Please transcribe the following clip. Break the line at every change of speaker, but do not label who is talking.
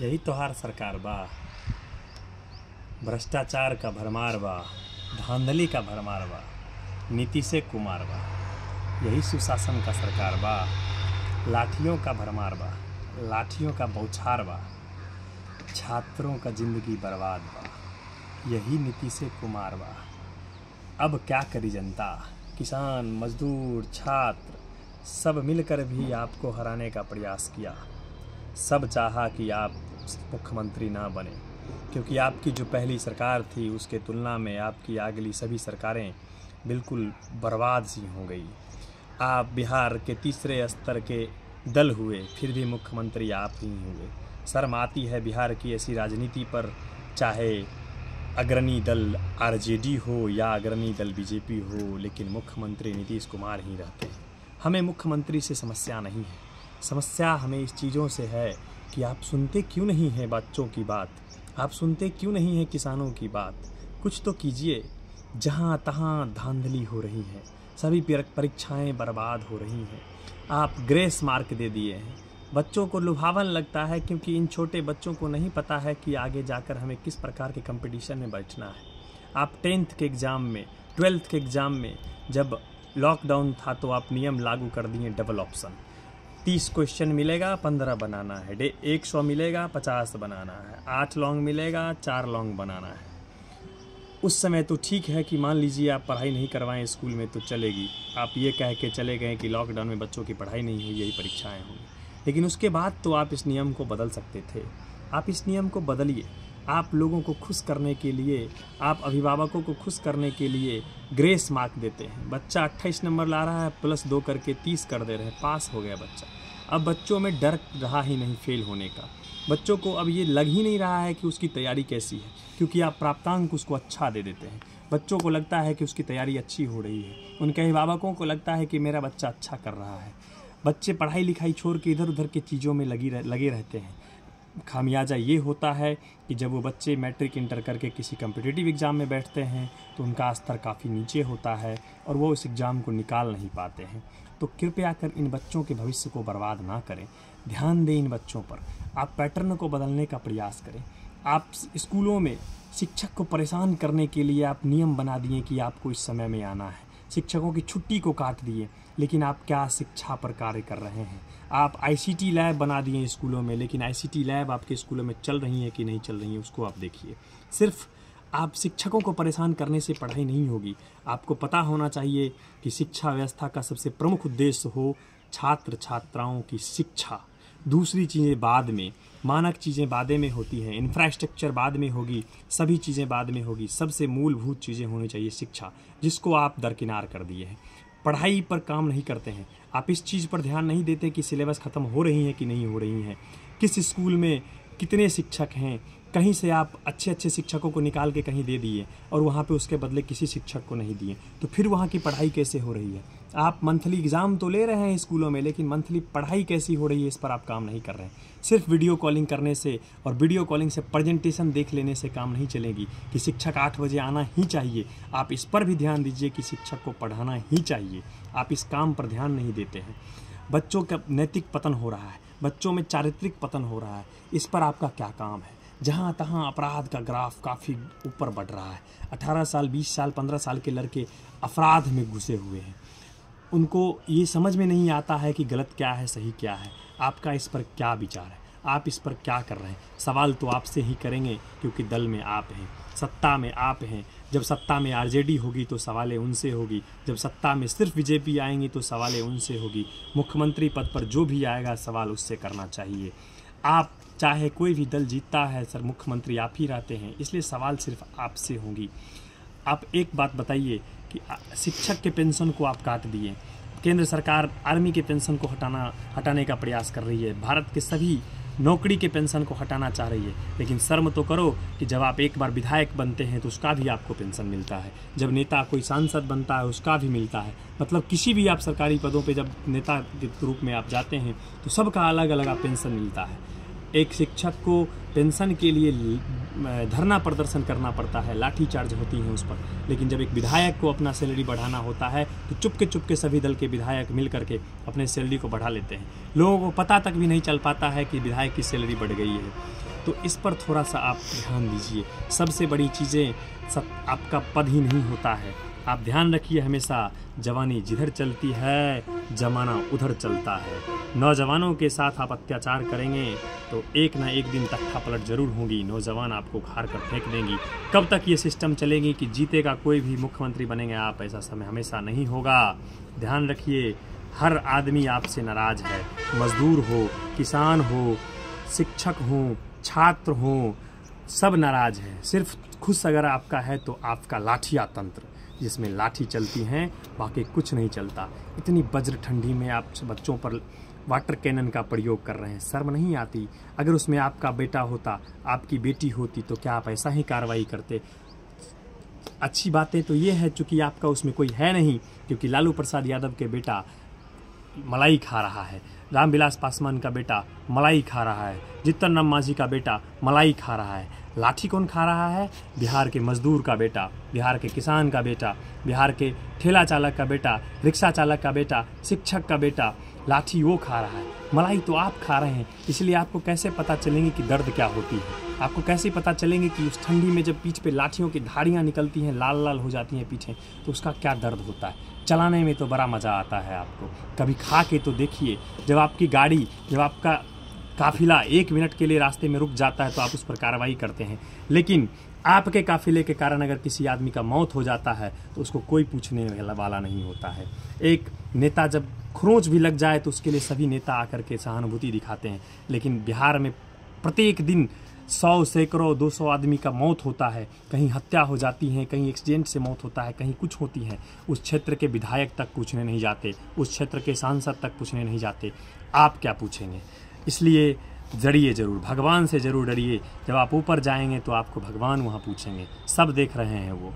यही तोहार सरकार बा। भ्रष्टाचार का भरमार बा, धांधली का भरमार बा, नीतीश कुमार बा। यही सुशासन का सरकार बा। लाठियों का भरमार बा, लाठियों का बौछार बा, छात्रों का जिंदगी बर्बाद बा। यही नीतीश कुमार बा। अब क्या करी जनता, किसान, मजदूर, छात्र सब मिलकर भी आपको हराने का प्रयास किया। सब चाहा कि आप मुख्यमंत्री ना बने, क्योंकि आपकी जो पहली सरकार थी उसके तुलना में आपकी अगली सभी सरकारें बिल्कुल बर्बाद सी हो गई। आप बिहार के तीसरे स्तर के दल हुए, फिर भी मुख्यमंत्री आप ही हुए। शर्म आती है बिहार की ऐसी राजनीति पर, चाहे अग्रणी दल आरजेडी हो या अग्रणी दल बीजेपी हो, लेकिन मुख्यमंत्री नीतीश कुमार ही रहते हैं। हमें मुख्यमंत्री से समस्या नहीं है, समस्या हमें इस चीज़ों से है कि आप सुनते क्यों नहीं हैं बच्चों की बात, आप सुनते क्यों नहीं हैं किसानों की बात। कुछ तो कीजिए। जहाँ तहाँ धांधली हो रही है, सभी परीक्षाएं बर्बाद हो रही हैं। आप ग्रेस मार्क दे दिए हैं। बच्चों को लुभावन लगता है, क्योंकि इन छोटे बच्चों को नहीं पता है कि आगे जाकर हमें किस प्रकार के कंपटीशन में बैठना है। आप 10th के एग्ज़ाम में, 12th के एग्ज़ाम में जब लॉकडाउन था तो आप नियम लागू कर दिए डबल ऑप्शन। 30 क्वेश्चन मिलेगा, 15 बनाना है। 100 मिलेगा, 50 बनाना है। 8 लॉन्ग मिलेगा, 4 लॉन्ग बनाना है। उस समय तो ठीक है कि मान लीजिए आप पढ़ाई नहीं करवाएं स्कूल में तो चलेगी। आप ये कह के चले गए कि लॉकडाउन में बच्चों की पढ़ाई नहीं हुई, यही परीक्षाएं होंगी। लेकिन उसके बाद तो आप इस नियम को बदल सकते थे। आप इस नियम को बदलिए। आप लोगों को खुश करने के लिए, आप अभिभावकों को खुश करने के लिए ग्रेस मार्क देते हैं। बच्चा 28 नंबर ला रहा है, +2 करके 30 कर दे रहे हैं, पास हो गया बच्चा। अब बच्चों में डर रहा ही नहीं फेल होने का। बच्चों को अब ये लग ही नहीं रहा है कि उसकी तैयारी कैसी है, क्योंकि आप प्राप्तांक उसको अच्छा दे देते हैं। बच्चों को लगता है कि उसकी तैयारी अच्छी हो रही है, उनके अभिभावकों को लगता है कि मेरा बच्चा अच्छा कर रहा है। बच्चे पढ़ाई लिखाई छोड़ के इधर उधर की चीज़ों में लगे रहते हैं। खामियाजा ये होता है कि जब वो बच्चे मैट्रिक इंटर करके किसी कम्पिटिटिव एग्ज़ाम में बैठते हैं तो उनका स्तर काफ़ी नीचे होता है और वो इस एग्ज़ाम को निकाल नहीं पाते हैं। तो कृपया कर इन बच्चों के भविष्य को बर्बाद ना करें, ध्यान दें इन बच्चों पर। आप पैटर्न को बदलने का प्रयास करें। आप स्कूलों में शिक्षक को परेशान करने के लिए आप नियम बना दिए कि आपको इस समय में आना है। शिक्षकों की छुट्टी को काट दिए, लेकिन आप क्या शिक्षा पर कार्य कर रहे हैं। आप ICT लैब बना दिए स्कूलों में, लेकिन ICT लैब आपके स्कूलों में चल रही है कि नहीं चल रही है उसको आप देखिए। सिर्फ आप शिक्षकों को परेशान करने से पढ़ाई नहीं होगी। आपको पता होना चाहिए कि शिक्षा व्यवस्था का सबसे प्रमुख उद्देश्य हो छात्र छात्राओं की शिक्षा। दूसरी चीज़ें बाद में, मानक चीज़ें बाद में होती हैं, इंफ्रास्ट्रक्चर बाद में होगी, सभी चीज़ें बाद में होगी। सबसे मूलभूत चीज़ें होनी चाहिए शिक्षा, जिसको आप दरकिनार कर दिए हैं। पढ़ाई पर काम नहीं करते हैं। आप इस चीज़ पर ध्यान नहीं देते कि सिलेबस ख़त्म हो रही है कि नहीं हो रही हैं, किस स्कूल में कितने शिक्षक हैं। कहीं से आप अच्छे शिक्षकों को निकाल के कहीं दे दिए और वहाँ पे उसके बदले किसी शिक्षक को नहीं दिए, तो फिर वहाँ की पढ़ाई कैसे हो रही है। आप मंथली एग्ज़ाम तो ले रहे हैं स्कूलों में, लेकिन मंथली पढ़ाई कैसी हो रही है इस पर आप काम नहीं कर रहे हैं। सिर्फ वीडियो कॉलिंग करने से और वीडियो कॉलिंग से प्रेजेंटेशन देख लेने से काम नहीं चलेगी कि शिक्षक 8 बजे आना ही चाहिए। आप इस पर भी ध्यान दीजिए कि शिक्षक को पढ़ाना ही चाहिए। आप इस काम पर ध्यान नहीं देते हैं। बच्चों का नैतिक पतन हो रहा है, बच्चों में चारित्रिक पतन हो रहा है, इस पर आपका क्या काम है। जहाँ तहाँ अपराध का ग्राफ काफ़ी ऊपर बढ़ रहा है। 18 साल, 20 साल, 15 साल के लड़के अपराध में घुसे हुए हैं। उनको ये समझ में नहीं आता है कि गलत क्या है, सही क्या है। आपका इस पर क्या विचार है, आप इस पर क्या कर रहे हैं। सवाल तो आपसे ही करेंगे, क्योंकि दल में आप हैं, सत्ता में आप हैं। जब सत्ता में आरजेडी होगी तो सवालें उनसे होगी, जब सत्ता में सिर्फ बीजेपी आएंगी तो सवालें उनसे होगी। मुख्यमंत्री पद पर जो भी आएगा सवाल उससे करना चाहिए। आप चाहे कोई भी दल जीतता है सर, मुख्यमंत्री आप ही रहते हैं, इसलिए सवाल सिर्फ आपसे होंगी। आप एक बात बताइए कि शिक्षक के पेंशन को आप काट दिए। केंद्र सरकार आर्मी के पेंशन को हटाने का प्रयास कर रही है। भारत के सभी नौकरी के पेंशन को हटाना चाह रही है। लेकिन शर्म तो करो कि जब आप एक बार विधायक बनते हैं तो उसका भी आपको पेंशन मिलता है। जब नेता कोई सांसद बनता है उसका भी मिलता है। मतलब किसी भी आप सरकारी पदों पे जब नेता के रूप में आप जाते हैं तो सबका अलग अलग पेंशन मिलता है। एक शिक्षक को पेंशन के लिए धरना प्रदर्शन करना पड़ता है, लाठी चार्ज होती हैं उस पर। लेकिन जब एक विधायक को अपना सैलरी बढ़ाना होता है तो चुपके सभी दल के विधायक मिल करके अपने सैलरी को बढ़ा लेते हैं। लोगों को पता तक भी नहीं चल पाता है कि विधायक की सैलरी बढ़ गई है। तो इस पर थोड़ा सा आप ध्यान दीजिए। सबसे बड़ी चीज़ें आपका पद ही नहीं होता है। आप ध्यान रखिए हमेशा, जवानी जिधर चलती है जमाना उधर चलता है। नौजवानों के साथ आप अत्याचार करेंगे तो एक ना एक दिन तख्ता पलट जरूर होगी। नौजवान आपको उखाड़ कर फेंक देंगी। कब तक ये सिस्टम चलेगी कि जीतेगा कोई भी मुख्यमंत्री बनेंगे आप, ऐसा समय हमेशा नहीं होगा। ध्यान रखिए, हर आदमी आपसे नाराज है। मजदूर हो, किसान हो, शिक्षक हो, छात्र हो, सब नाराज हैं। सिर्फ खुश अगर आपका है तो आपका लाठिया तंत्र, जिसमें लाठी चलती हैं, बाकी कुछ नहीं चलता। इतनी वज्र ठंडी में आप बच्चों पर वाटर कैनन का प्रयोग कर रहे हैं, शर्म नहीं आती? अगर उसमें आपका बेटा होता, आपकी बेटी होती, तो क्या आप ऐसा ही कार्रवाई करते? अच्छी बातें तो ये है चूँकि आपका उसमें कोई है नहीं, क्योंकि लालू प्रसाद यादव के बेटा मलाई खा रहा है, रामविलास पासवान का बेटा मलाई खा रहा है, जीतन राम मांझी का बेटा मलाई खा रहा है। लाठी कौन खा रहा है? बिहार के मजदूर का बेटा, बिहार के किसान का बेटा, बिहार के ठेला चालक का बेटा, रिक्शा चालक का बेटा, शिक्षक का बेटा, लाठी वो खा रहा है। मलाई तो आप खा रहे हैं। इसलिए आपको कैसे पता चलेंगे कि दर्द क्या होती है? आपको कैसे पता चलेंगे कि उस ठंडी में जब पीठ पे लाठियों की धारियाँ निकलती हैं, लाल लाल हो जाती हैं पीठें, तो उसका क्या दर्द होता है? चलाने में तो बड़ा मज़ा आता है आपको, कभी खा के तो देखिए। जब आपकी गाड़ी, जब आपका काफिला 1 मिनट के लिए रास्ते में रुक जाता है तो आप उस पर कार्रवाई करते हैं। लेकिन आपके काफिले के कारण अगर किसी आदमी का मौत हो जाता है तो उसको कोई पूछने वाला नहीं होता है। एक नेता जब खरोंच भी लग जाए तो उसके लिए सभी नेता आकर के सहानुभूति दिखाते हैं। लेकिन बिहार में प्रत्येक दिन 100, सैकड़ों, 200 आदमी का मौत होता है। कहीं हत्या हो जाती है, कहीं एक्सीडेंट से मौत होता है, कहीं कुछ होती है। उस क्षेत्र के विधायक तक पूछने नहीं जाते, उस क्षेत्र के सांसद तक पूछने नहीं जाते। आप क्या पूछेंगे? इसलिए डरिए जरूर, भगवान से ज़रूर डरिए। जब आप ऊपर जाएंगे तो आपको भगवान वहाँ पूछेंगे। सब देख रहे हैं वो।